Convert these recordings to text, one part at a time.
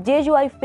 JUIF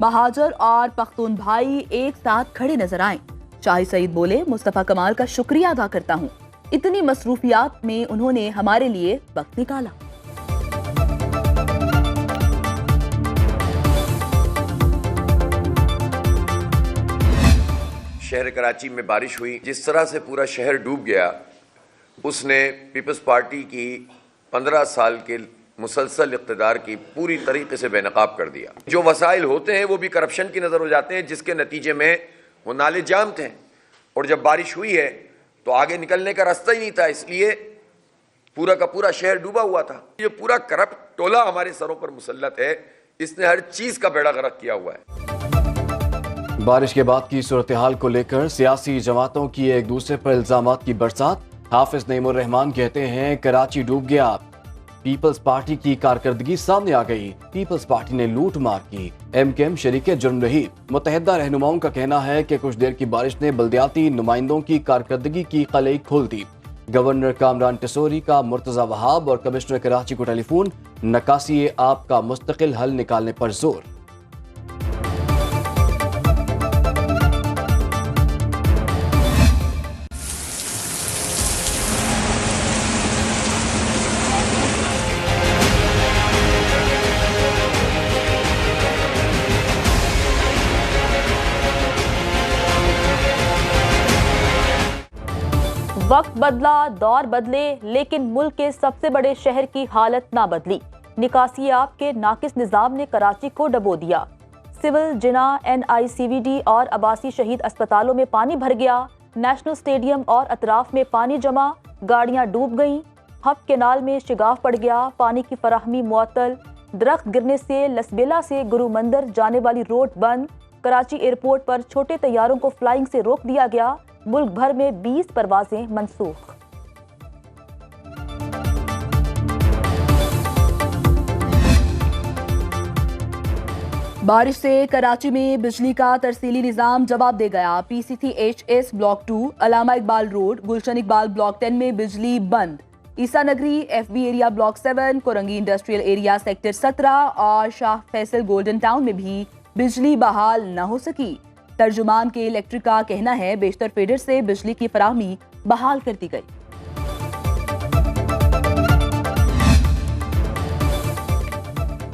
مہاجر اور پختون بھائی ایک ساتھ کھڑے نظر آئیں۔ شاہد سعید بولے، مصطفیٰ کمال کا شکریہ ادا کرتا ہوں، اتنی مصروفیات میں انہوں نے ہمارے لیے وقت نکالا۔ شہر کراچی میں بارش ہوئی، جس طرح سے پورا شہر ڈوب گیا، اس نے پیپلز پارٹی کی 15 سال کے مسلسل اقتدار کی پوری طریقے سے بے نقاب کر دیا۔ جو وسائل ہوتے ہیں وہ بھی کرپشن کی نظر ہو جاتے ہیں، جس کے نتیجے میں وہ نالے جام تھے، اور جب بارش ہوئی ہے تو آگے نکلنے کا راستہ ہی نہیں تھا، اس لیے پورا کا پورا شہر ڈوبا ہوا تھا۔ یہ پورا کرپٹ ٹولہ ہمارے سروں پر مسلط ہے، اس نے ہر چیز کا بیڑا غرق کیا ہوا ہے۔ بارش کے بعد کی صورتحال کو لے کر سیاسی جماعتوں کی ایک دوسرے پر الزامات کی برسات۔ حافظ نعیم الرحمان کہتے ہیں کراچی ڈوب گیا، پیپلز پارٹی کی کارکردگی سامنے آ گئی، پیپلز پارٹی نے لوٹ مار کی، ایم کے ایم شریک جرم رہی۔ متحدہ رہنماؤں کا کہنا ہے کہ کچھ دیر کی بارش نے بلدیاتی نمائندوں کی کارکردگی کی قلعی کھول دی۔ گورنر کامران ٹسوری کا مرتضی وہاب اور کمشنر کراچی کو ٹیلی فون، نکاسی آب کا مستقل حل نکالنے پر زور۔ وقت بدلا، دور بدلے، لیکن ملک کے سب سے بڑے شہر کی حالت نہ بدلی۔ نکاسی آب کے ناقص نظام نے کراچی کو ڈبو دیا۔ سول، جناح، این آئی سی وی ڈی اور عباسی شہید اسپتالوں میں پانی بھر گیا۔ نیشنل اسٹیڈیم اور اطراف میں پانی جمع، گاڑیاں ڈوب گئیں۔ ہب کینال میں شگاف پڑ گیا، پانی کی فراہمی معطل۔ درخت گرنے سے لسبیلا سے گرو مندر جانے والی روڈ بند۔ کراچی ایئرپورٹ پر چھوٹے طیاروں کو فلائنگ سے روک دیا گیا۔ ملک بھر میں 20 پروازیں منسوخ۔ بارش سے کراچی میں بجلی کا ترسیلی نظام جواب دے گیا۔ پی سی تھی H S block 2، Allama Iqbal road, Gulshan Iqbal block 10 میں بجلی بند۔ Essa Nagri F B area block 7، Korangi industrial area sector 17 اور شاہ فیصل گولڈن ٹاؤن میں بھی بجلی بحال نہ ہو سکی۔ ترجمان کے الیکٹرک کا کہنا ہے بیشتر فیڈر سے بجلی کی فراہمی بحال کر دی گئی۔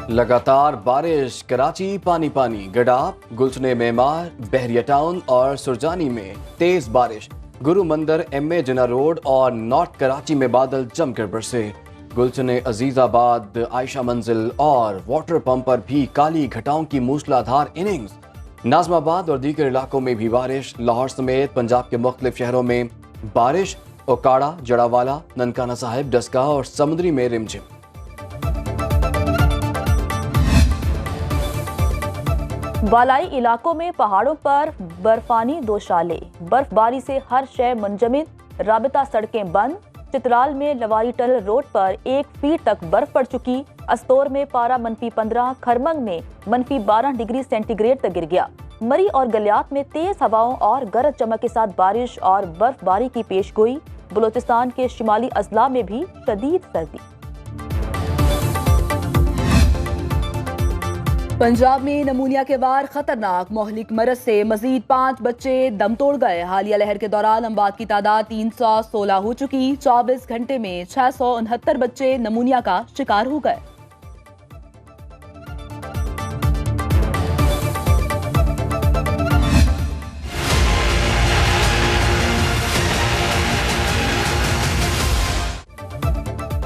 لگاتار بارش، کراچی پانی پانی، گڈاپ، گلشن معمار، بحریہ ٹاؤن اور سرجانی میں تیز بارش۔ گرو مندر، ایم اے جناح روڈ اور نارتھ کراچی میں بادل جم کر برسے۔ گلشن عزیز آباد، عائشہ منزل اور واٹر پمپ پر بھی کالی گھٹاؤں کی موسلادھار اننگز۔ ناظم آباد اور دیگر علاقوں میں بھی بارش۔ لاہور سمیت پنجاب کے مختلف شہروں میں بارش، اوکاڑا، جڑاوالا، ننکانہ صاحب، ڈسکا اور سمندری میں رمجھم۔ بالائی علاقوں میں پہاڑوں پر برفانی دوشالے، برف باری سے ہر شے منجمد، رابطہ سڑکیں بند۔ چترال میں لواری ٹنل روڈ پر 1 فیٹ تک برف پڑ چکی۔ استور میں پارہ -15، کھرمنگ میں -12 ڈگری سینٹی گریڈ تک گر گیا۔ مری اور گلیات میں تیز ہواؤں اور گرج چمک کے ساتھ بارش اور برف باری کی پیش گوئی۔ بلوچستان کے شمالی اضلاع میں بھی شدید سردی۔ پنجاب میں نمونیا کے وار خطرناک مہلک مرض سے مزید 5 بچے دم توڑ گئے۔ حالیہ لہر کے دوران اموات کی تعداد 316 ہو چکی۔ 24 گھنٹے میں 669 بچے نمونیا کا شکار ہو گئے۔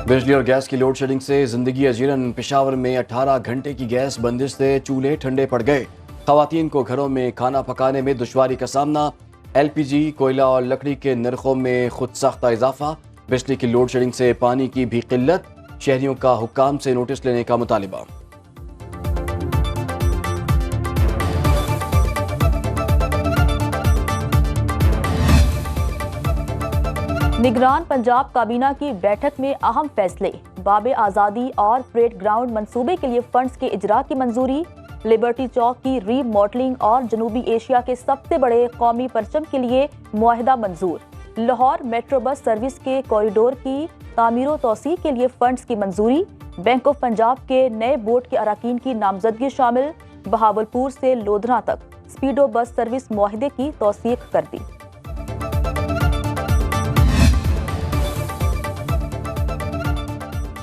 بجلی اور گیس کی لوڈ شیڈنگ سے زندگی اجیرن۔ پشاور میں 18 گھنٹے کی گیس بندش سے چولہے ٹھنڈے پڑ گئے۔ خواتین کو گھروں میں کھانا پکانے میں دشواری کا سامنا۔ ایل پی جی، کوئلہ اور لکڑی کے نرخوں میں خود ساختہ اضافہ۔ بجلی کی لوڈ شیڈنگ سے پانی کی بھی قلت۔ شہریوں کا حکام سے نوٹس لینے کا مطالبہ۔ نگران پنجاب کابینہ کی بیٹھک میں اہم فیصلے۔ باب آزادی اور پریڈ گراؤنڈ منصوبے کے لیے فنڈز کے اجرا کی منظوری۔ لبرٹی چوک کی ری ماڈلنگ اور جنوبی ایشیا کے سب سے بڑے قومی پرچم کے لیے معاہدہ منظور۔ لاہور میٹرو بس سروس کے کوریڈور کی تعمیر و توسیع کے لیے فنڈز کی منظوری۔ بینک آف پنجاب کے نئے بورڈ کے اراکین کی نامزدگی شامل۔ بہاولپور سے لودھنا تک اسپیڈو بس سروس معاہدے کی توثیق کر دی۔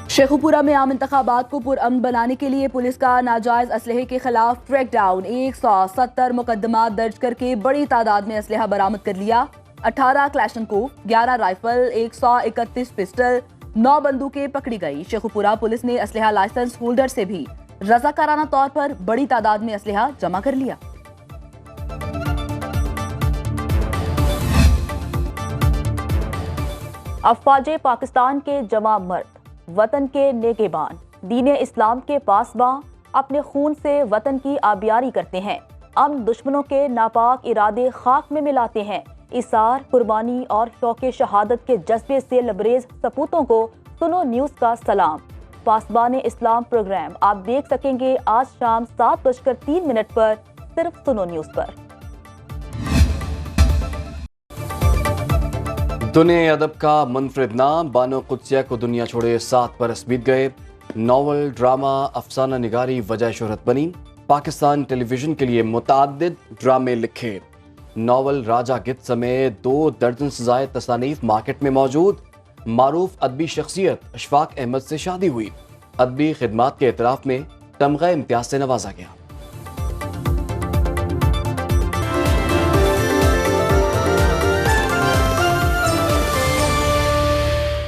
شیخوپورہ میں عام انتخابات کو پرامن بنانے کے لیے پولیس کا ناجائز اسلحے کے خلاف ٹریک ڈاؤن، 170 مقدمات درج کر کے بڑی تعداد میں اسلحہ برآمد کر لیا۔ 18 کلاشنکوف، 11 رائفل، 131 پسٹل، 9 بندوقیں پکڑی گئی۔ شیخوپورہ پولیس نے اسلحہ لائسنس ہولڈر سے بھی رضاکارانہ طور پر بڑی تعداد میں اسلحہ جمع کر لیا۔ افواج پاکستان کے جواں مرد، وطن کے نگہبان، دین اسلام کے پاسباں، اپنے خون سے وطن کی آبیاری کرتے ہیں، امن دشمنوں کے ناپاک ارادے خاک میں ملاتے ہیں۔ ایثار، قربانی اور شوق شہادت کے جذبے سے لبریز سپوتوں کو سنو نیوز کا سلام۔ پاسبان اسلام پروگرام آپ دیکھ سکیں گے آج شام 7:03 پر صرف سنو نیوز پر۔ دنیا ادب کا منفرد نام، بانو قدسیہ کو دنیا چھوڑے 7 برس بیت گئے۔ ناول، ڈرامہ، افسانہ نگاری وجہ شہرت بنی۔ پاکستان ٹیلی ویژن کے لیے متعدد ڈرامے لکھے۔ ناول راجہ گت سمیت 2 درجن سے زائد تصانیف مارکیٹ میں موجود۔ معروف ادبی شخصیت اشفاق احمد سے شادی ہوئی۔ ادبی خدمات کے اعتراف میں تمغہ امتیاز سے نوازا گیا۔